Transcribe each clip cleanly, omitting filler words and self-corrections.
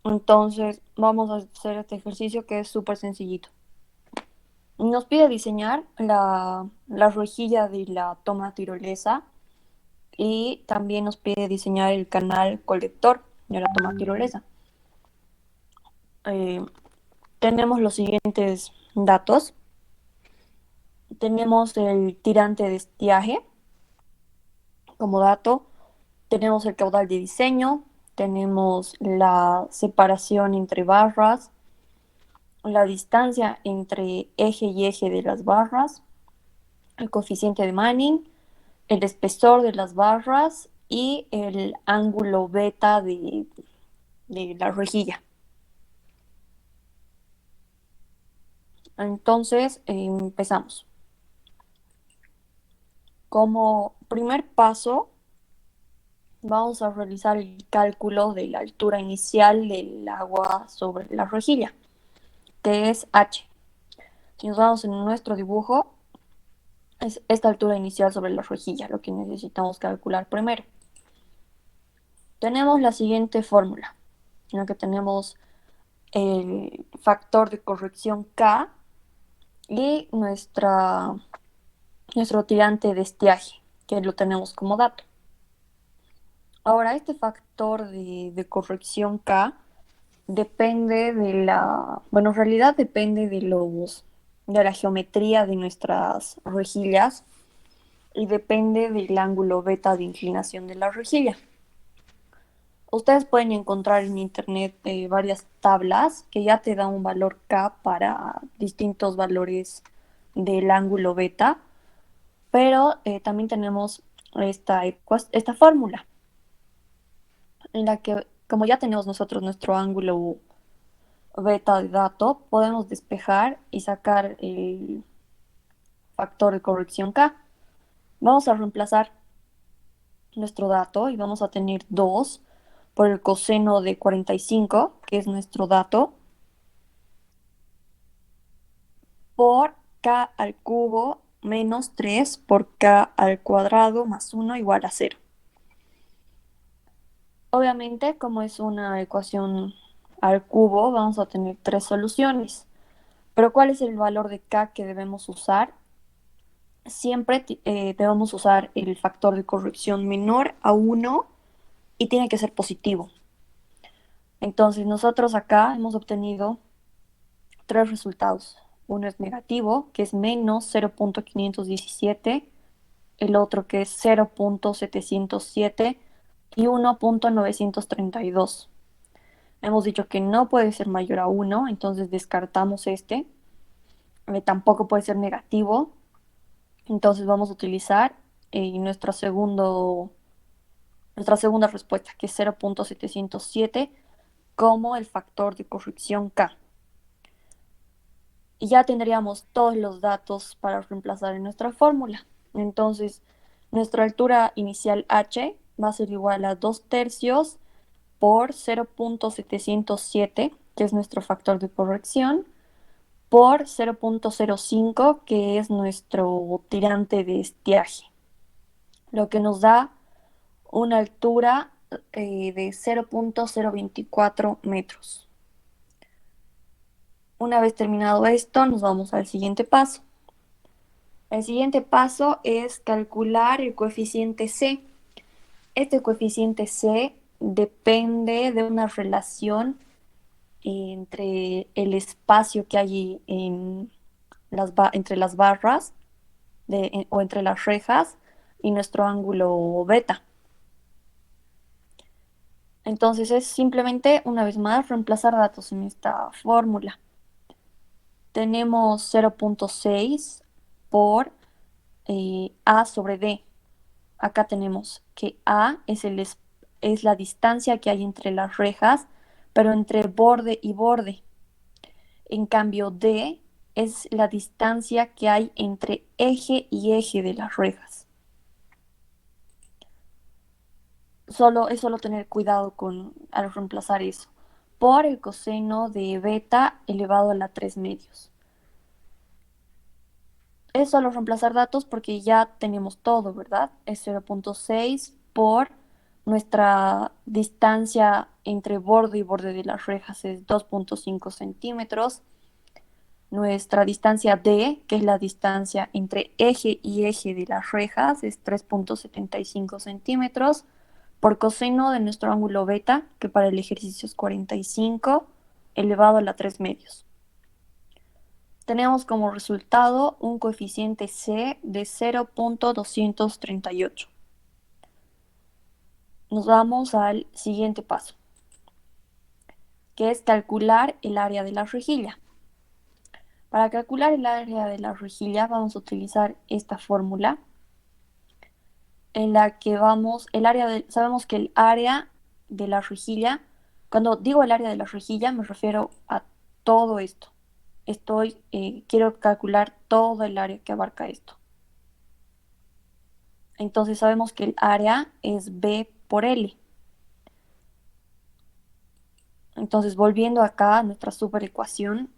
Entonces vamos a hacer este ejercicio que es súper sencillito. Nos pide diseñar la rejilla de la toma tirolesa y también nos pide diseñar el canal colector de la toma tirolesa. Eh, Tenemos los siguientes datos. Tenemos el tirante de estiaje como dato, tenemos el caudal de diseño, tenemos la separación entre barras, la distancia entre eje y eje de las barras, el coeficiente de Manning, el espesor de las barras y el ángulo beta de la rejilla. Entonces, empezamos. Como primer paso, vamos a realizar el cálculo de la altura inicial del agua sobre la rejilla, que es h. Si nos vamos en nuestro dibujo, es esta altura inicial sobre la rejilla, lo que necesitamos calcular primero. Tenemos la siguiente fórmula, en la que tenemos el factor de corrección K y nuestro tirante de estiaje, que lo tenemos como dato. Ahora, este factor de corrección K depende bueno, en realidad depende de la geometría de nuestras rejillas y depende del ángulo beta de inclinación de la rejilla. Ustedes pueden encontrar en internet varias tablas que ya te dan un valor K para distintos valores del ángulo beta, pero también tenemos esta fórmula en la que, como ya tenemos nosotros nuestro ángulo beta de dato, podemos despejar y sacar el factor de corrección K. Vamos a reemplazar nuestro dato y vamos a tener 2 por el coseno de 45, que es nuestro dato, por k al cubo menos 3 por k al cuadrado más 1 igual a 0. Obviamente, como es una ecuación al cubo, vamos a tener tres soluciones. Pero ¿cuál es el valor de k que debemos usar? Siempre debemos usar el factor de corrección menor a 1 y tiene que ser positivo. Entonces nosotros acá hemos obtenido tres resultados. Uno es negativo, que es menos 0.517, el otro que es 0.707 y 1.932. Hemos dicho que no puede ser mayor a 1, entonces descartamos este. Tampoco puede ser negativo, entonces vamos a utilizar nuestra segunda respuesta, que es 0.707, como el factor de corrección K. Y ya tendríamos todos los datos para reemplazar en nuestra fórmula. Entonces, nuestra altura inicial h va a ser igual a 2 tercios por 0.707, que es nuestro factor de corrección, por 0.05, que es nuestro tirante de estiaje, lo que nos da una altura de 0.024 metros. Una vez terminado esto, nos vamos al siguiente paso. El siguiente paso es calcular el coeficiente C. Este coeficiente C depende de una relación entre el espacio que hay entre las barras o entre las rejas y nuestro ángulo beta. Entonces es simplemente, una vez más, reemplazar datos en esta fórmula. Tenemos 0.6 por A sobre D. Acá tenemos que A es la distancia que hay entre las rejas, pero entre borde y borde. En cambio, D es la distancia que hay entre eje y eje de las rejas. Es solo tener cuidado al reemplazar eso por el coseno de beta elevado a la 3 medios. Es solo reemplazar datos porque ya tenemos todo, ¿verdad? Es 0.6 por Nuestra distancia entre borde y borde de las rejas es 2.5 centímetros. Nuestra distancia D, que es la distancia entre eje y eje de las rejas, es 3.75 centímetros por coseno de nuestro ángulo beta, que para el ejercicio es 45, elevado a la 3 medios. Tenemos como resultado un coeficiente C de 0.238. Nos vamos al siguiente paso, que es calcular el área de la rejilla. Para calcular el área de la rejilla vamos a utilizar esta fórmula en la que sabemos que el área de la rejilla, cuando digo el área de la rejilla me refiero a todo esto. Quiero calcular todo el área que abarca esto. Entonces sabemos que el área es B por L. Entonces volviendo acá a nuestra superecuación,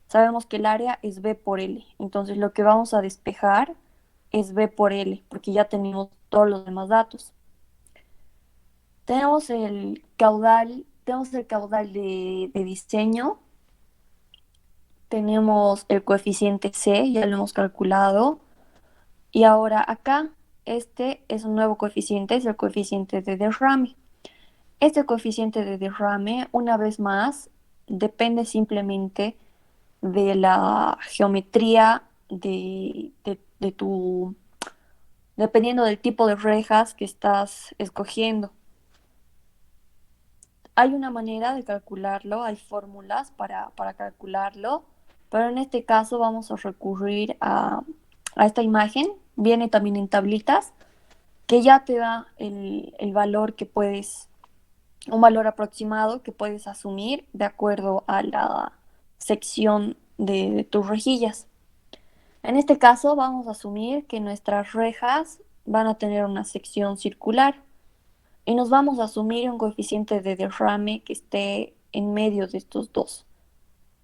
sabemos que el área es B por L. Entonces lo que vamos a despejar es B por L, porque ya tenemos todos los demás datos. Tenemos el caudal de diseño, tenemos el coeficiente C, ya lo hemos calculado, y ahora acá, este es un nuevo coeficiente, es el coeficiente de derrame. Este coeficiente de derrame, una vez más, depende simplemente de la geometría dependiendo del tipo de rejas que estás escogiendo. Hay una manera de calcularlo, hay fórmulas para calcularlo, pero en este caso vamos a recurrir a esta imagen. Viene también en tablitas, que ya te da el valor un valor aproximado que puedes asumir de acuerdo a la sección de tus rejillas. En este caso vamos a asumir que nuestras rejas van a tener una sección circular y nos vamos a asumir un coeficiente de derrame que esté en medio de estos dos.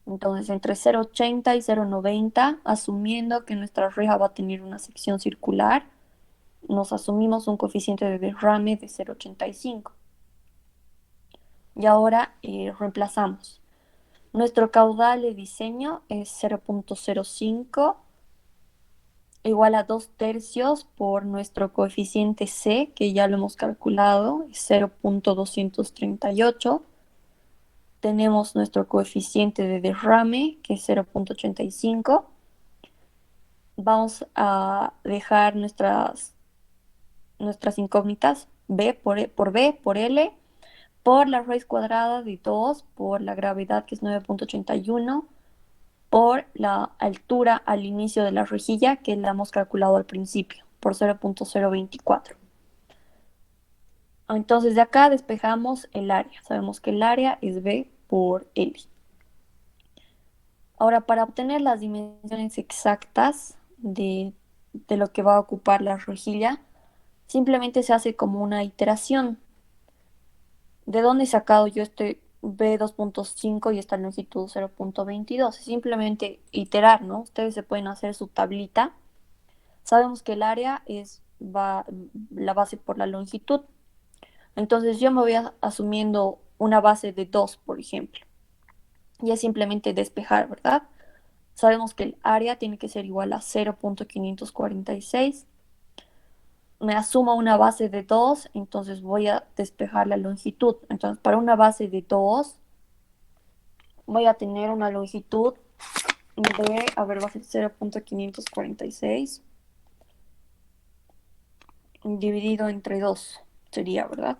Entonces, entre 0,80 y 0,90, asumiendo que nuestra reja va a tener una sección circular, nos asumimos un coeficiente de derrame de 0,85. Y ahora reemplazamos. Nuestro caudal de diseño es 0.05 igual a 2/3 por nuestro coeficiente C, que ya lo hemos calculado, es 0.238. Tenemos nuestro coeficiente de derrame, que es 0.85. Vamos a dejar nuestras incógnitas, por B, por L, por la raíz cuadrada de 2, por la gravedad, que es 9.81, por la altura al inicio de la rejilla, que la hemos calculado al principio, por 0.024. Entonces de acá despejamos el área. Sabemos que el área es B por L. Ahora, para obtener las dimensiones exactas de lo que va a ocupar la rejilla, simplemente se hace como una iteración. ¿De dónde he sacado yo este B 2.5 y esta longitud 0.22? Simplemente iterar, ¿no? Ustedes se pueden hacer su tablita. Sabemos que el área va la base por la longitud. Entonces yo me voy asumiendo una base de 2, por ejemplo. Y es simplemente despejar, ¿verdad? Sabemos que el área tiene que ser igual a 0.546. Me asumo una base de 2, entonces voy a despejar la longitud. Entonces, para una base de 2, voy a tener una longitud va a ser 0.546 dividido entre 2, sería, ¿verdad?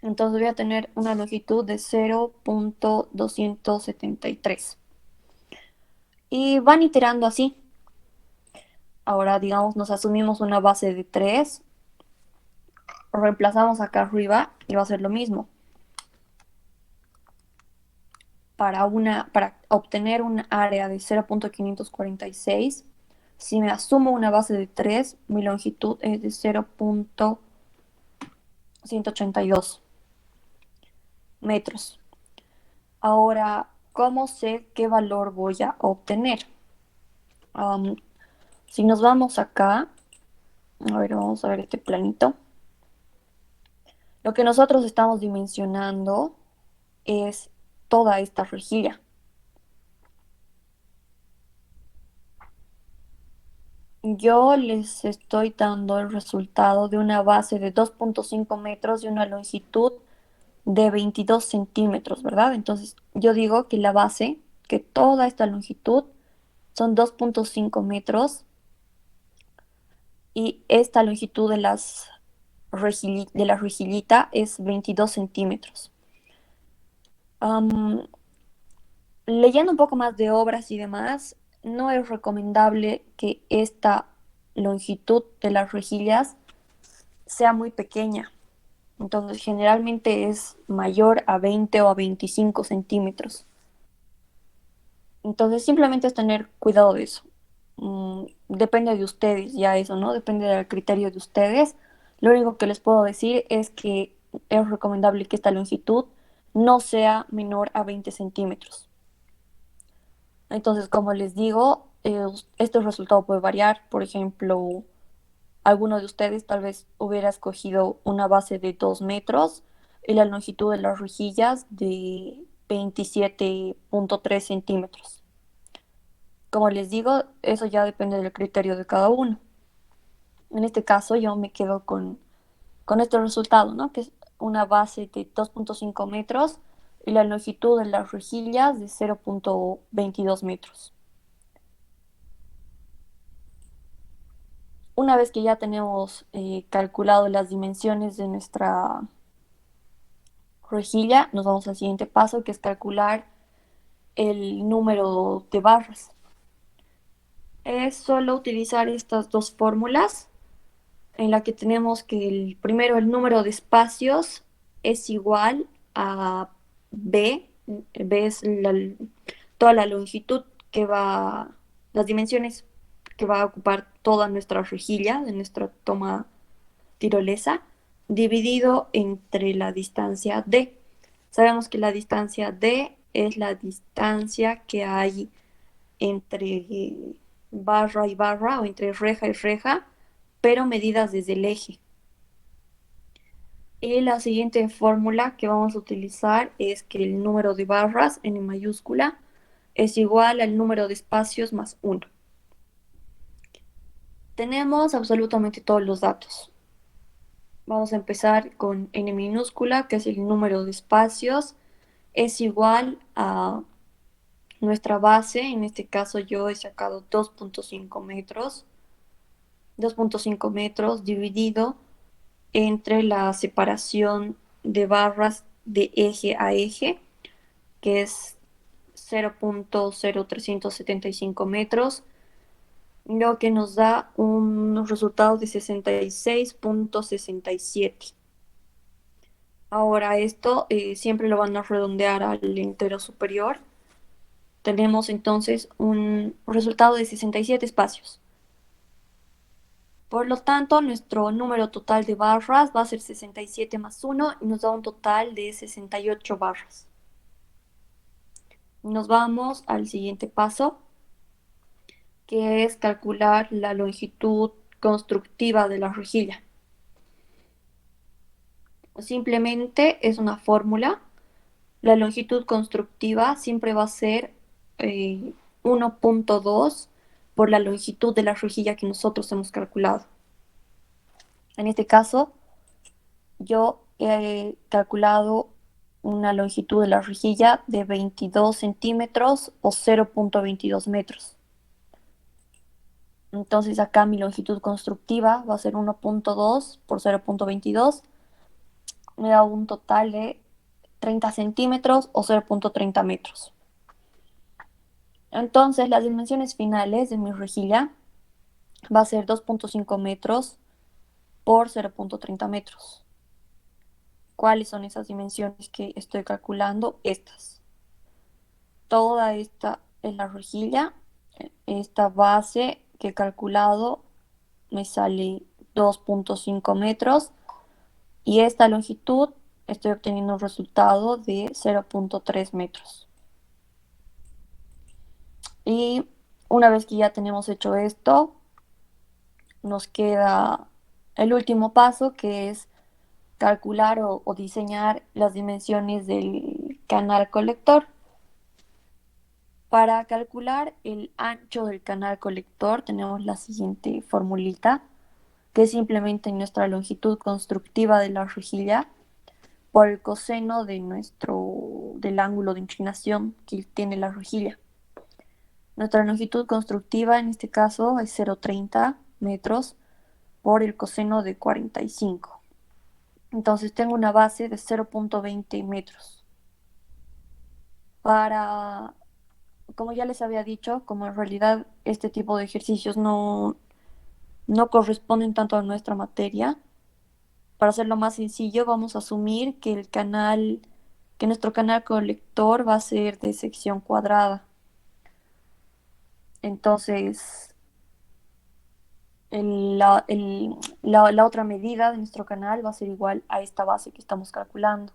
Entonces voy a tener una longitud de 0.273. Y van iterando así. Ahora, digamos, nos asumimos una base de 3, reemplazamos acá arriba y va a ser lo mismo. Para obtener un área de 0.546, si me asumo una base de 3, mi longitud es de 0.182 metros. Ahora, ¿cómo sé qué valor voy a obtener? Si nos vamos acá, a ver, vamos a ver este planito. Lo que nosotros estamos dimensionando es toda esta rejilla. Yo les estoy dando el resultado de una base de 2.5 metros y una longitud de 22 centímetros, ¿verdad? Entonces yo digo que la base, que toda esta longitud son 2.5 metros y esta longitud de de la rejillita es 22 centímetros. Am, Leyendo un poco más de obras y demás, no es recomendable que esta longitud de las rejillas sea muy pequeña. Entonces, generalmente es mayor a 20 o a 25 centímetros. Entonces, simplemente es tener cuidado de eso. Depende de ustedes, ya eso, ¿no? Depende del criterio de ustedes. Lo único que les puedo decir es que es recomendable que esta longitud no sea menor a 20 centímetros. Entonces, como les digo, este resultado puede variar. Por ejemplo, alguno de ustedes tal vez hubiera escogido una base de 2 metros y la longitud de las rejillas de 27.3 centímetros. Como les digo, eso ya depende del criterio de cada uno. En este caso, yo me quedo con este resultado, ¿no? Que es una base de 2.5 metros y la longitud de las rejillas de 0.22 metros. Una vez que ya tenemos calculado las dimensiones de nuestra rejilla, nos vamos al siguiente paso, que es calcular el número de barras. Es solo utilizar estas dos fórmulas en la que tenemos que el número de espacios es igual a B. B es toda la longitud que va, las dimensiones que va a ocupar toda nuestra rejilla de nuestra toma tirolesa, dividido entre la distancia D. Sabemos que la distancia D es la distancia que hay entre barra y barra o entre reja y reja, pero medidas desde el eje. Y la siguiente fórmula que vamos a utilizar es que el número de barras en mayúscula es igual al número de espacios más 1. Tenemos absolutamente todos los datos. Vamos a empezar con n minúscula, que es el número de espacios, es igual a nuestra base. En este caso yo he sacado 2.5 metros. 2.5 metros dividido entre la separación de barras de eje a eje, que es 0.0375 metros, lo que nos da un resultado de 66.67. Ahora esto siempre lo van a redondear al entero superior. Tenemos entonces un resultado de 67 espacios. Por lo tanto, nuestro número total de barras va a ser 67 más 1 y nos da un total de 68 barras. Nos vamos al siguiente paso, que es calcular la longitud constructiva de la rejilla. Simplemente es una fórmula. La longitud constructiva siempre va a ser 1.2 por la longitud de la rejilla que nosotros hemos calculado. En este caso, yo he calculado una longitud de la rejilla de 22 centímetros o 0.22 metros. Entonces acá mi longitud constructiva va a ser 1.2 por 0.22. Me da un total de 30 centímetros o 0.30 metros. Entonces las dimensiones finales de mi rejilla va a ser 2.5 metros por 0.30 metros. ¿Cuáles son esas dimensiones que estoy calculando? Estas. Toda esta es la rejilla. Esta base que he calculado me sale 2.5 metros y esta longitud estoy obteniendo un resultado de 0.3 metros. Y una vez que ya tenemos hecho esto, nos queda el último paso, que es calcular o diseñar las dimensiones del canal colector. Para calcular el ancho del canal colector tenemos la siguiente formulita, que es simplemente nuestra longitud constructiva de la rejilla por el coseno del ángulo de inclinación que tiene la rejilla. Nuestra longitud constructiva en este caso es 0,30 metros por el coseno de 45. Entonces tengo una base de 0,20 metros. Como ya les había dicho, como en realidad este tipo de ejercicios no corresponden tanto a nuestra materia, para hacerlo más sencillo, vamos a asumir que nuestro canal colector va a ser de sección cuadrada. Entonces, la otra medida de nuestro canal va a ser igual a esta base que estamos calculando.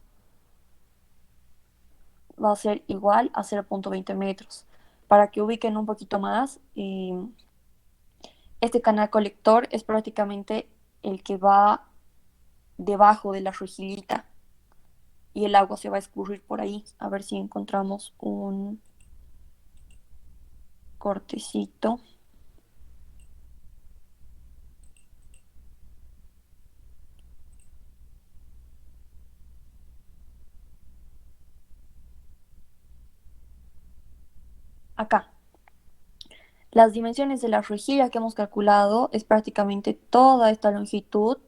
Va a ser igual a 0,20 metros. Para que ubiquen un poquito más, este canal colector es prácticamente el que va debajo de la rejillita y el agua se va a escurrir por ahí. A ver si encontramos un cortecito. Acá. Las dimensiones de la rejilla que hemos calculado es prácticamente toda esta longitud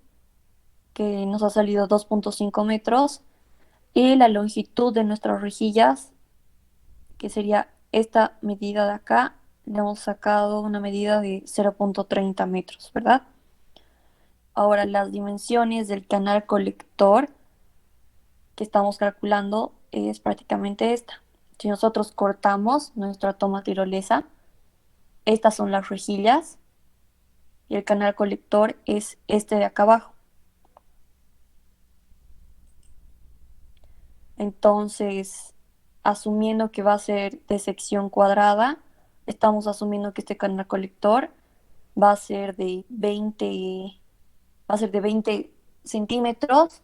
que nos ha salido 2,5 metros y la longitud de nuestras rejillas, que sería esta medida de acá, le hemos sacado una medida de 0,30 metros, ¿verdad? Ahora las dimensiones del canal colector que estamos calculando es prácticamente esta. Si nosotros cortamos nuestra toma tirolesa, estas son las rejillas y el canal colector es este de acá abajo. Entonces, asumiendo que va a ser de sección cuadrada, estamos asumiendo que este canal colector va a ser de 20, va a ser de 20 centímetros,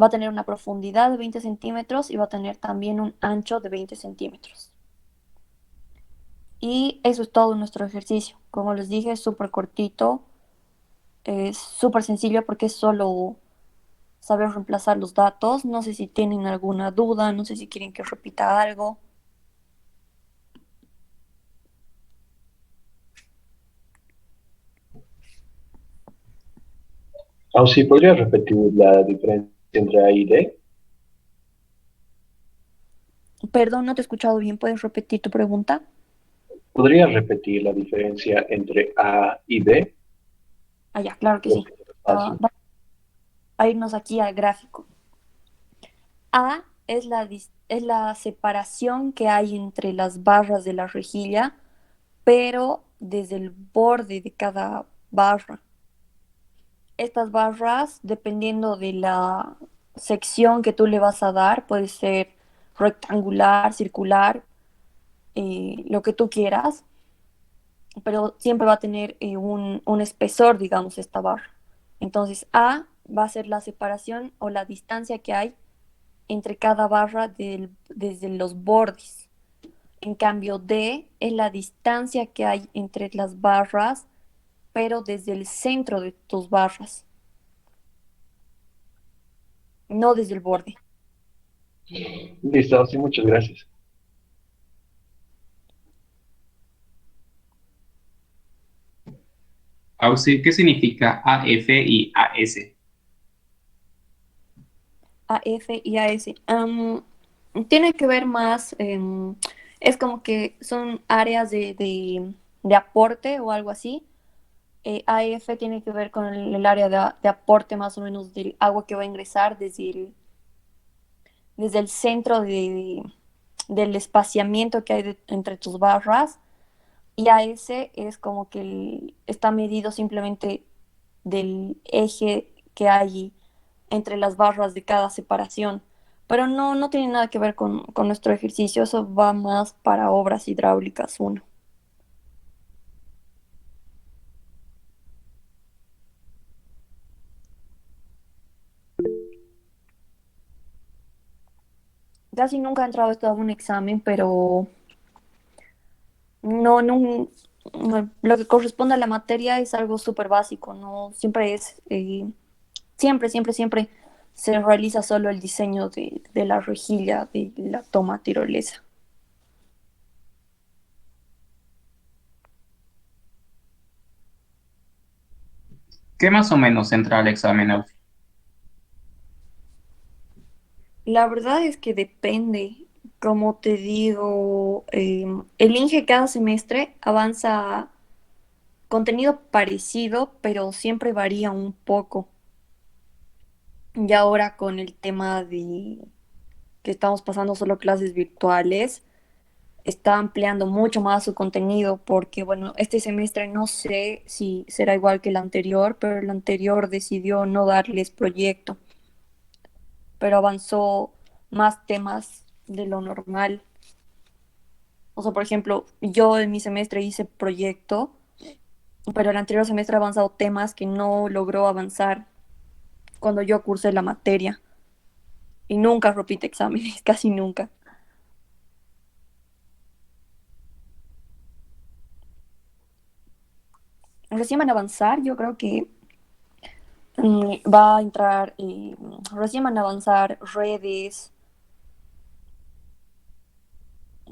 va a tener una profundidad de 20 centímetros y va a tener también un ancho de 20 centímetros. Y eso es todo nuestro ejercicio. Como les dije, es súper cortito, es súper sencillo porque es solo saber reemplazar los datos. No sé si tienen alguna duda, no sé si quieren que repita algo. ¿O sí podría repetir la diferencia entre A y D? Perdón, no te he escuchado bien. ¿Puedes repetir tu pregunta? ¿Podría repetir la diferencia entre A y B? Ah, ya, claro que Creo sí. que es fácil. Vamos a irnos aquí al gráfico. A es la separación que hay entre las barras de la rejilla, pero desde el borde de cada barra. Estas barras, dependiendo de la sección que tú le vas a dar, puede ser rectangular, circular, lo que tú quieras, pero siempre va a tener un espesor, digamos, esta barra. Entonces, A va a ser la separación o la distancia que hay entre cada barra desde los bordes. En cambio, D es la distancia que hay entre las barras, pero desde el centro de tus barras, no desde el borde. Listo, sí, muchas gracias. Auxil, ¿qué significa AF y AS? AF y AS. Tiene que ver más, es como que son áreas de aporte o algo así. AF tiene que ver con el área de aporte más o menos del agua que va a ingresar desde el centro del espaciamiento que hay entre tus barras. Y AS es como que está medido simplemente del eje que hay entre las barras de cada separación. Pero no tiene nada que ver con nuestro ejercicio, eso va más para obras hidráulicas uno. Casi nunca he entrado a esto a un examen, pero no, no, lo que corresponde a la materia es algo súper básico, ¿no? Siempre es, siempre se realiza solo el diseño de la rejilla de la toma tirolesa. ¿Qué más o menos entra al examen, Aufi? La verdad es que depende, como te digo, el INGE cada semestre avanza contenido parecido, pero siempre varía un poco. Y ahora con el tema de que estamos pasando solo clases virtuales, está ampliando mucho más su contenido porque, bueno, este semestre no sé si será igual que el anterior, pero el anterior decidió no darles proyecto, pero avanzó más temas de lo normal. O sea, por ejemplo, yo en mi semestre hice proyecto, pero el anterior semestre ha avanzado temas que no logró avanzar cuando yo cursé la materia. Y nunca repite exámenes, casi nunca. Recién van a avanzar, yo creo que va a entrar, recién van a avanzar redes,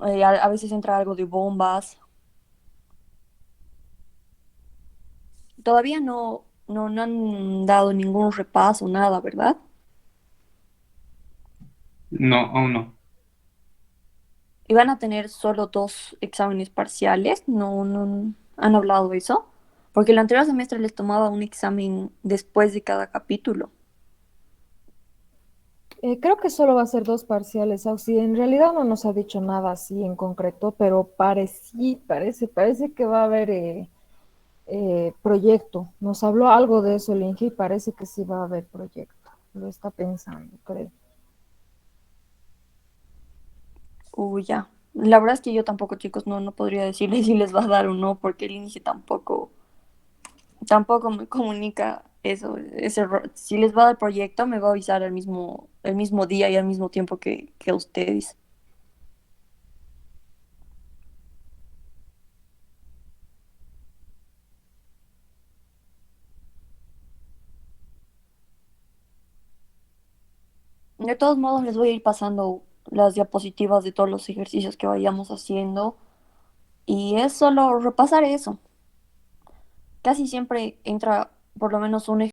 a veces entra algo de bombas. Todavía no han dado ningún repaso, nada, ¿verdad? No, aún no. Y van a tener solo dos exámenes parciales, no han hablado de eso, porque el anterior semestre les tomaba un examen después de cada capítulo. Creo que solo va a ser dos parciales, Auxi. En realidad no nos ha dicho nada así en concreto, pero parece que va a haber proyecto. Nos habló algo de eso el Inge y parece que sí va a haber proyecto. Lo está pensando, creo. Uy, ya. La verdad es que yo tampoco, chicos, no podría decirles si les va a dar o no, porque el inicio tampoco me comunica eso, si les va a dar proyecto, me va a avisar el mismo día y al mismo tiempo que a ustedes. De todos modos, les voy a ir pasando las diapositivas de todos los ejercicios que vayamos haciendo y es solo repasar eso. Casi siempre entra por lo menos un